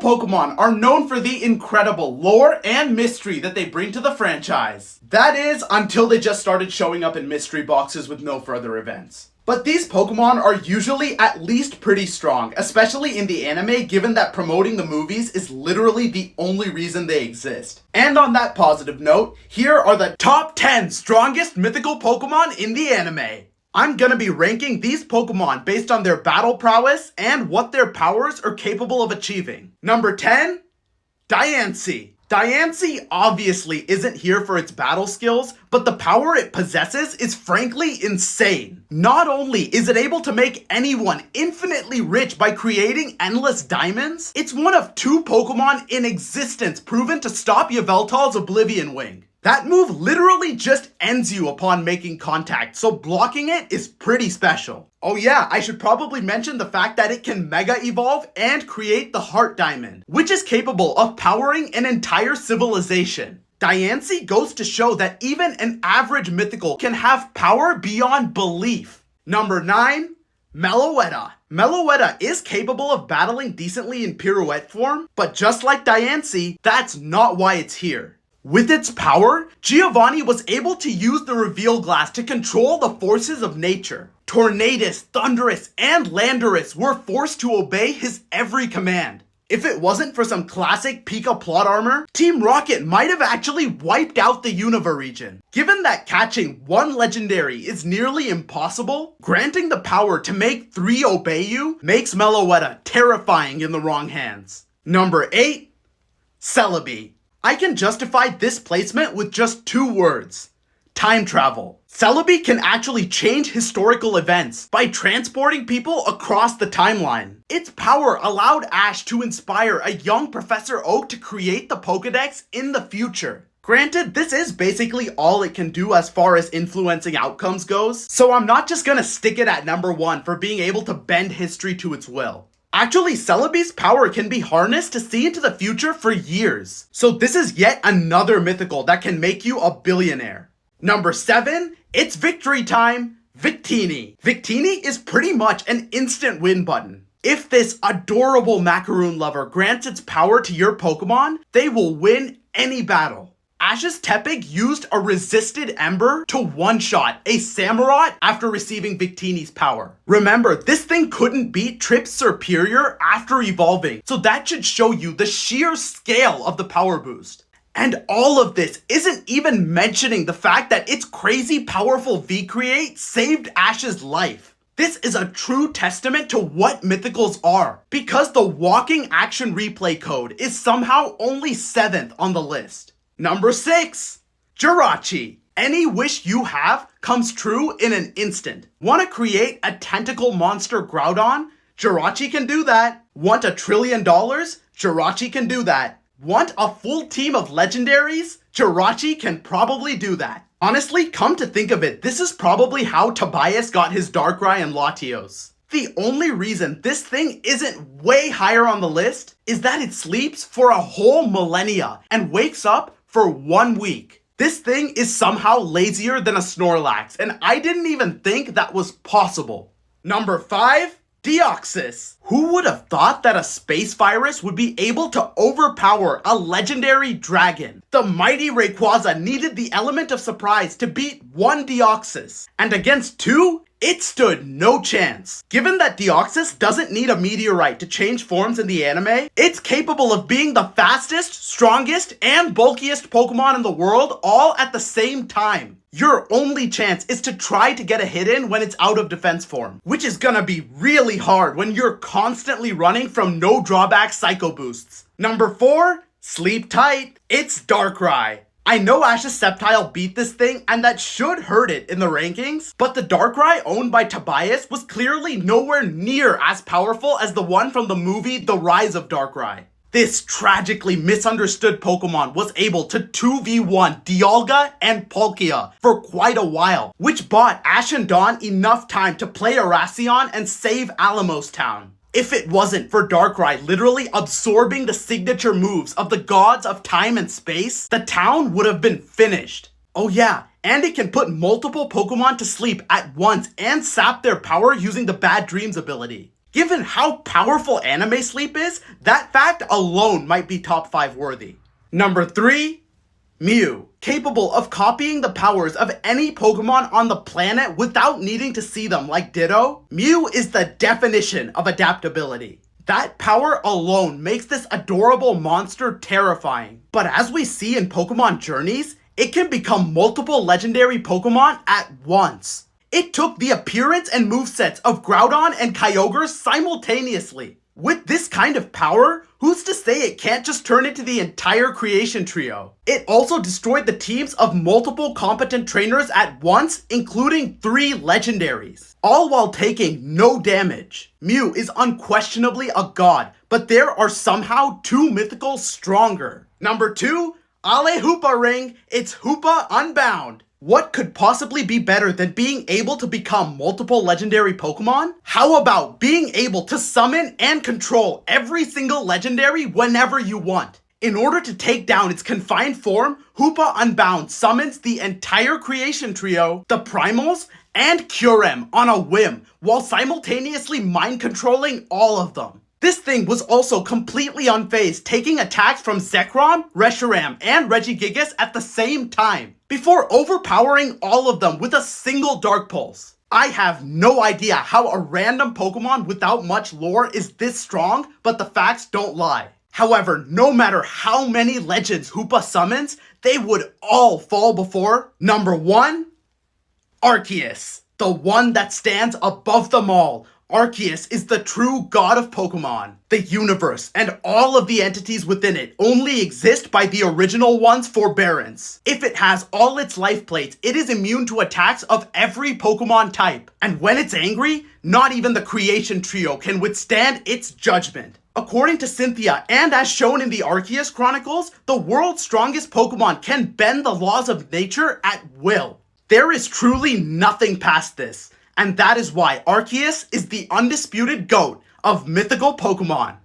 Pokemon are known for the incredible lore and mystery that they bring to the franchise. That is, until they just started showing up in mystery boxes with no further events. But these Pokemon are usually at least pretty strong, especially in the anime, given that promoting the movies is literally the only reason they exist. And on that positive note, here are the top 10 strongest mythical Pokemon in the anime. I'm gonna be ranking these Pokemon based on their battle prowess and what their powers are capable of achieving. Number 10, Diancie. Diancie obviously isn't here for its battle skills, but the power it possesses is frankly insane. Not only is it able to make anyone infinitely rich by creating endless diamonds, it's one of 2 Pokemon in existence proven to stop Yveltal's Oblivion Wing. That move literally just ends you upon making contact, so blocking it is pretty special. Oh yeah, I should probably mention the fact that it can Mega Evolve and create the Heart Diamond, which is capable of powering an entire civilization. Diancie goes to show that even an average mythical can have power beyond belief. Number 9, Meloetta. Meloetta is capable of battling decently in pirouette form, but just like Diancie, that's not why it's here. With its power, Giovanni was able to use the reveal glass to control the forces of nature. Tornadus, Thundurus, and Landorus were forced to obey his every command. If it wasn't for some classic Pika plot armor, Team Rocket might have actually wiped out the Unova region. Given that catching 1 legendary is nearly impossible, granting the power to make 3 obey you makes Meloetta terrifying in the wrong hands. Number 8, Celebi. I can justify this placement with just 2 words. Time travel. Celebi can actually change historical events by transporting people across the timeline. Its power allowed Ash to inspire a young Professor Oak to create the Pokédex in the future. Granted, this is basically all it can do as far as influencing outcomes goes, so I'm not just gonna stick it at number 1 for being able to bend history to its will. Actually, Celebi's power can be harnessed to see into the future for years. So this is yet another mythical that can make you a billionaire. Number 7, it's victory time, Victini. Victini is pretty much an instant win button. If this adorable macaroon lover grants its power to your Pokemon, they will win any battle. Ash's Tepig used a resisted Ember to one-shot a Samurott after receiving Victini's power. Remember, this thing couldn't beat Trip's Superior after evolving, so that should show you the sheer scale of the power boost. And all of this isn't even mentioning the fact that its crazy powerful V-Create saved Ash's life. This is a true testament to what mythicals are, because the walking action replay code is somehow only 7th on the list. Number 6, Jirachi. Any wish you have comes true in an instant. Want to create a tentacle monster Groudon? Jirachi can do that. Want $1 trillion? Jirachi can do that. Want a full team of legendaries? Jirachi can probably do that. Honestly, come to think of it, this is probably how Tobias got his Darkrai and Latios. The only reason this thing isn't way higher on the list is that it sleeps for a whole millennia and wakes up for 1 week. This thing is somehow lazier than a Snorlax, and I didn't even think that was possible. Number 5, Deoxys. Who would have thought that a space virus would be able to overpower a legendary dragon? The mighty Rayquaza needed the element of surprise to beat 1 Deoxys, and against 2, it stood no chance. Given that Deoxys doesn't need a meteorite to change forms in the anime, it's capable of being the fastest, strongest, and bulkiest Pokemon in the world all at the same time. Your only chance is to try to get a hit in when it's out of defense form, which is gonna be really hard when you're constantly running from no drawback Psycho Boosts. Number 4, sleep tight, it's Darkrai. I know Ash's Sceptile beat this thing, and that should hurt it in the rankings, but the Darkrai owned by Tobias was clearly nowhere near as powerful as the one from the movie The Rise of Darkrai. This tragically misunderstood Pokemon was able to 2v1 Dialga and Palkia for quite a while, which bought Ash and Dawn enough time to play Erasion and save Alamos Town. If it wasn't for Darkrai literally absorbing the signature moves of the gods of time and space, the town would have been finished. Oh yeah, and it can put multiple Pokemon to sleep at once and sap their power using the Bad Dreams ability. Given how powerful anime sleep is, that fact alone might be top 5 worthy. Number 3, Mew. Capable of copying the powers of any Pokemon on the planet without needing to see them like Ditto, Mew is the definition of adaptability. That power alone makes this adorable monster terrifying. But as we see in Pokémon Journeys, it can become multiple legendary Pokemon at once. It took the appearance and movesets of Groudon and Kyogre simultaneously. With this kind of power, who's to say it can't just turn into the entire creation trio? It also destroyed the teams of multiple competent trainers at once, including 3 legendaries, all while taking no damage. Mew is unquestionably a god, but there are somehow 2 mythicals stronger. Number 2, Ale Hoopa Ring, it's Hoopa Unbound. What could possibly be better than being able to become multiple legendary Pokemon? How about being able to summon and control every single legendary whenever you want? In order to take down its confined form, Hoopa Unbound summons the entire creation trio, the Primals, and Kyurem on a whim, while simultaneously mind controlling all of them. This thing was also completely unfazed, taking attacks from Zekrom, Reshiram, and Regigigas at the same time, before overpowering all of them with a single Dark Pulse. I have no idea how a random Pokemon without much lore is this strong, but the facts don't lie. However, no matter how many legends Hoopa summons, they would all fall before number 1, Arceus, the one that stands above them all. Arceus is the true god of Pokemon. The universe and all of the entities within it only exist by the original one's forbearance. If it has all its life plates, it is immune to attacks of every Pokemon type. And when it's angry, not even the creation trio can withstand its judgment. According to Cynthia, and as shown in the Arceus Chronicles, the world's strongest Pokemon can bend the laws of nature at will. There is truly nothing past this. And that is why Arceus is the undisputed GOAT of mythical Pokemon.